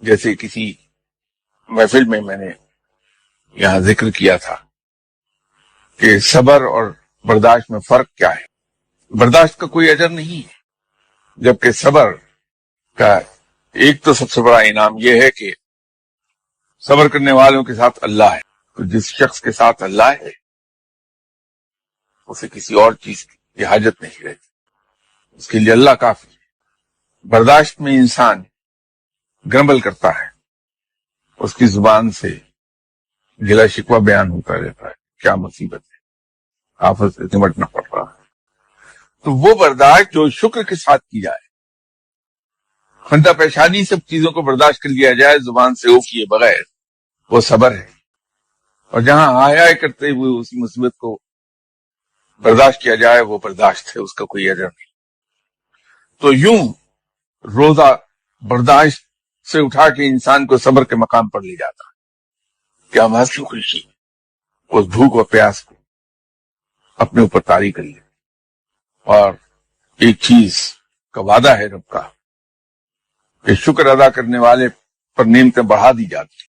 جیسے کسی محفل میں نے یہاں ذکر کیا تھا کہ صبر اور برداشت میں فرق کیا ہے۔ برداشت کا کوئی اجر نہیں ہے، جبکہ صبر کا ایک تو سب سے بڑا انعام یہ ہے کہ صبر کرنے والوں کے ساتھ اللہ ہے۔ تو جس شخص کے ساتھ اللہ ہے اسے کسی اور چیز کی حاجت نہیں رہتی، اس کے لیے اللہ کافی ہے۔ برداشت میں انسان گرمبل کرتا ہے، اس کی زبان سے گلا شکوہ بیان ہوتا رہتا ہے، کیا مصیبت ہے، آفت سے نمٹنا پڑ رہا ہے۔ تو وہ برداشت جو شکر کے ساتھ کی جائے، خندہ پیشانی سب چیزوں کو برداشت کر لیا جائے زبان سے اوف کیے بغیر، وہ صبر ہے۔ اور جہاں آیا کرتے ہوئے اسی مصیبت کو برداشت کیا جائے وہ برداشت ہے، اس کا کوئی اجر نہیں۔ تو یوں روزہ برداشت سے اٹھا کے انسان کو صبر کے مقام پر لے جاتا ہے۔ کیا محض خوشی اس بھوک و پیاس کو اپنے اوپر طاری کر لے۔ اور ایک چیز کا وعدہ ہے رب کا کہ شکر ادا کرنے والے پر نعمتیں بڑھا دی جاتی ہیں۔